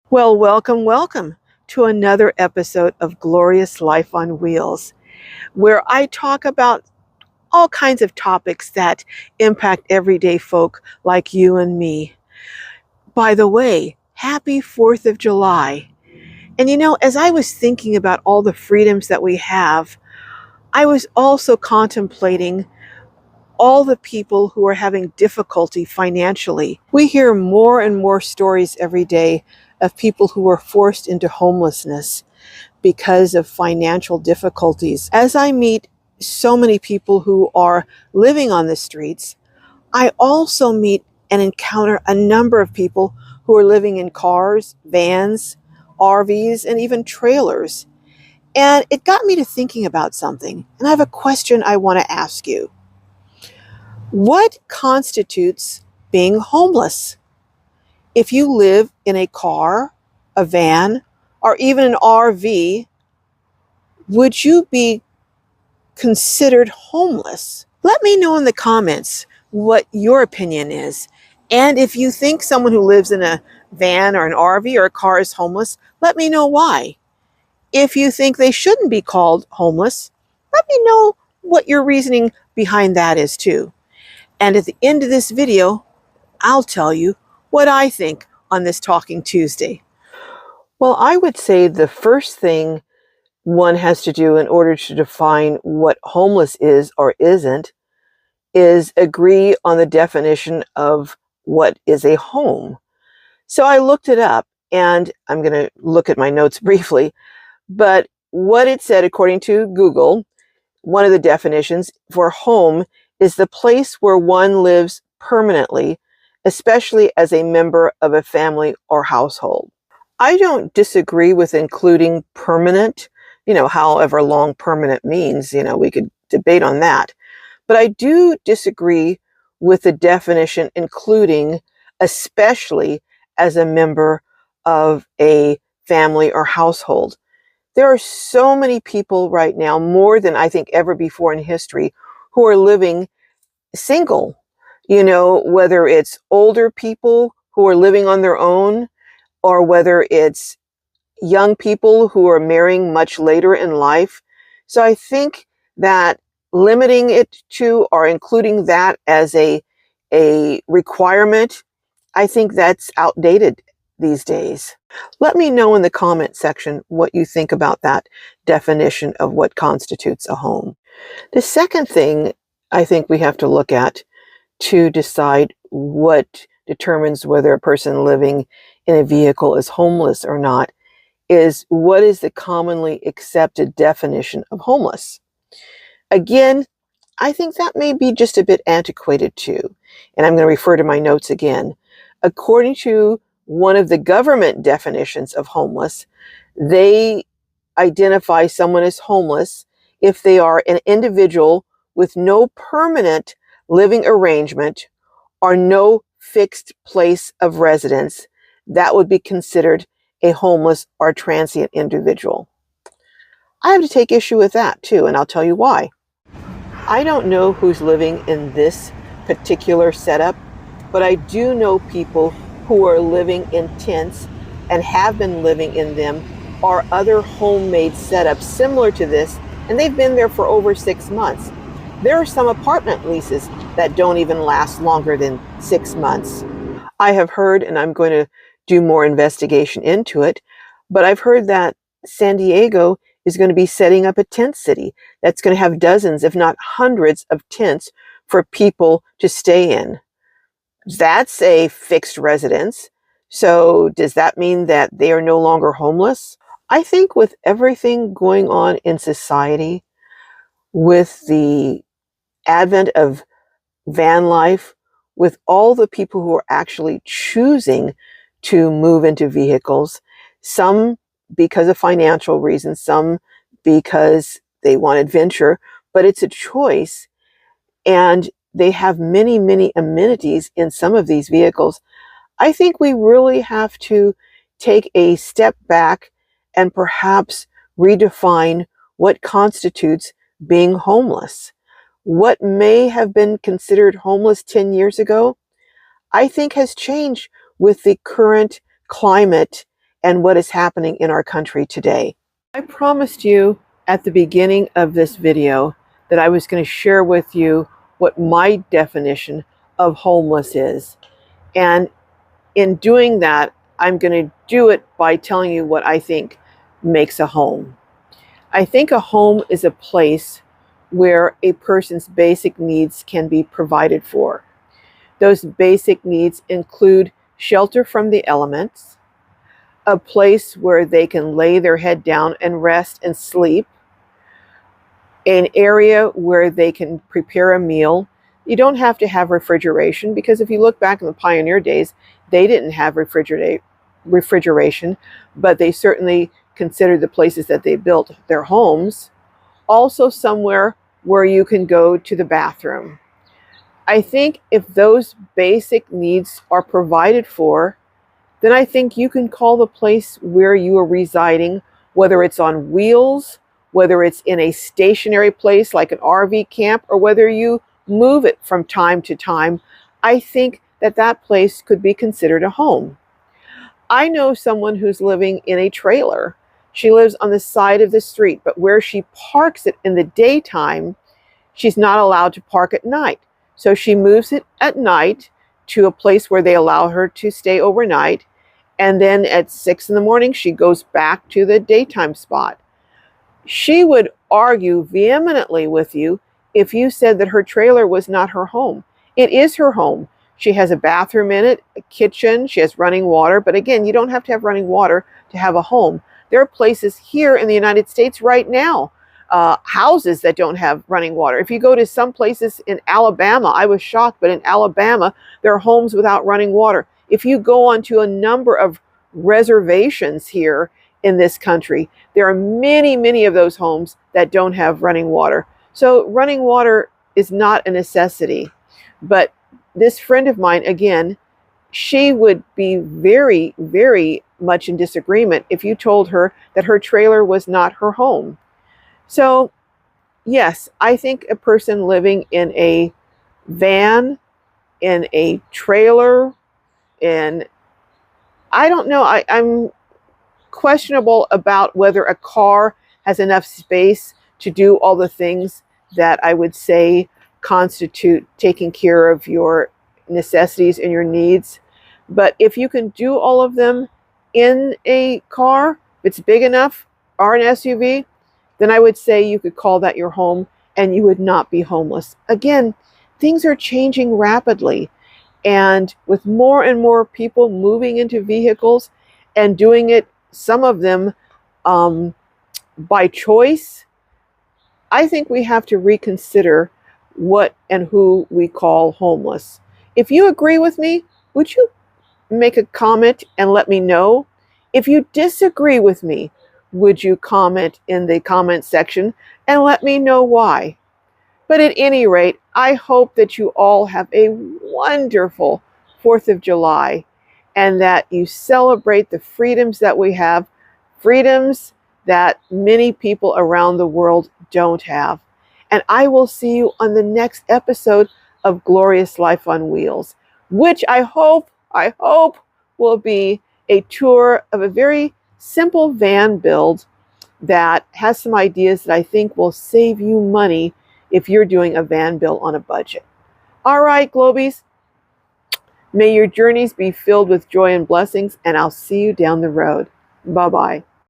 Well, welcome to another episode of Glorious Life on Wheels, where I talk about all kinds of topics that impact everyday folk like you and me. By the way, happy 4th of July. And as I was thinking about all the freedoms that we have, I was also contemplating all the people who are having difficulty financially. We hear more and more stories every day of people who are forced into homelessness because of financial difficulties. As I meet so many people who are living on the streets, I also meet and encounter a number of people who are living in cars, vans, RVs, and even trailers. And it got me to thinking about something. And I have a question I want to ask you. What constitutes being homeless? If you live in a car, a van, or even an RV, would you be considered homeless? Let me know in the comments what your opinion is. And if you think someone who lives in a van or an RV or a car is homeless, let me know why. If you think they shouldn't be called homeless, let me know what your reasoning behind that is too. And at the end of this video, I'll tell you what I think on this Talking Tuesday. Well, I would say the first thing one has to do in order to define what homeless is or isn't is agree on the definition of what is a home. So I looked it up, and I'm going to look at my notes briefly, but what it said according to Google, one of the definitions for home is the place where one lives permanently, especially as a member of a family or household. I don't disagree with including permanent, however long permanent means, we could debate on that. But I do disagree with the definition including especially as a member of a family or household. There are so many people right now, more than I think ever before in history, who are living single, whether it's older people who are living on their own, or whether it's young people who are marrying much later in life. So I think that limiting it to or including that as a requirement, I think that's outdated these days. Let me know in the comment section what you think about that definition of what constitutes a home. The second thing I think we have to look at to decide what determines whether a person living in a vehicle is homeless or not is what is the commonly accepted definition of homeless. Again, I think that may be just a bit antiquated too, and I'm going to refer to my notes again. According to one of the government definitions of homeless, they identify someone as homeless if they are an individual with no permanent living arrangement or no fixed place of residence. That would be considered a homeless or transient individual. I have to take issue with that too, and I'll tell you why. I don't know who's living in this particular setup, but I do know people who are living in tents and have been living in them or other homemade setups similar to this, and they've been there for over 6 months. There are some apartment leases that don't even last longer than 6 months. I have heard, and I'm going to do more investigation into it, but I've heard that San Diego is going to be setting up a tent city that's going to have dozens, if not hundreds, of tents for people to stay in. That's a fixed residence. So does that mean that they are no longer homeless? I think with everything going on in society, with the advent of van life, with all the people who are actually choosing to move into vehicles, some because of financial reasons, some because they want adventure, but it's a choice. And they have many, many amenities in some of these vehicles. I think we really have to take a step back and perhaps redefine what constitutes being homeless. What may have been considered homeless 10 years ago, I think has changed with the current climate and what is happening in our country today. I promised you at the beginning of this video that I was going to share with you what my definition of homeless is. And in doing that, I'm going to do it by telling you what I think makes a home. I think a home is a place where a person's basic needs can be provided for. Those basic needs include shelter from the elements, a place where they can lay their head down and rest and sleep, an area where they can prepare a meal. You don't have to have refrigeration, because if you look back in the pioneer days, they didn't have refrigeration, but they certainly considered the places that they built their homes. Also somewhere where you can go to the bathroom. I think if those basic needs are provided for, then I think you can call the place where you are residing, whether it's on wheels, whether it's in a stationary place like an RV camp, or whether you move it from time to time, I think that that place could be considered a home. I know someone who's living in a trailer. She lives on the side of the street, but where she parks it in the daytime, she's not allowed to park at night. So she moves it at night to a place where they allow her to stay overnight. And then at 6 in the morning, she goes back to the daytime spot. She would argue vehemently with you if you said that her trailer was not her home. It is her home. She has a bathroom in it, a kitchen, she has running water. But again, you don't have to have running water to have a home. There are places here in the United States right now, houses that don't have running water. If you go to some places in Alabama, I was shocked, but in Alabama, there are homes without running water. If you go onto a number of reservations here in this country, there are many, many of those homes that don't have running water. So running water is not a necessity. But this friend of mine, again, she would be very, very much in disagreement if you told her that her trailer was not her home. So yes, I think a person living in a van, in a trailer, I don't know, I'm questionable about whether a car has enough space to do all the things that I would say constitute taking care of your necessities and your needs. But if you can do all of them in a car, if it's big enough, or an SUV, then I would say you could call that your home and you would not be homeless. Again, things are changing rapidly. And with more and more people moving into vehicles and doing it, some of them by choice, I think we have to reconsider what and who we call homeless. If you agree with me, would you make a comment and let me know? If you disagree with me, would you comment in the comment section and let me know why? But at any rate, I hope that you all have a wonderful 4th of July and that you celebrate the freedoms that we have, freedoms that many people around the world don't have. And I will see you on the next episode of Glorious Life on Wheels, which I hope will be a tour of a very simple van build that has some ideas that I think will save you money if you're doing a van build on a budget. All right, Globies, may your journeys be filled with joy and blessings, and I'll see you down the road. Bye-bye.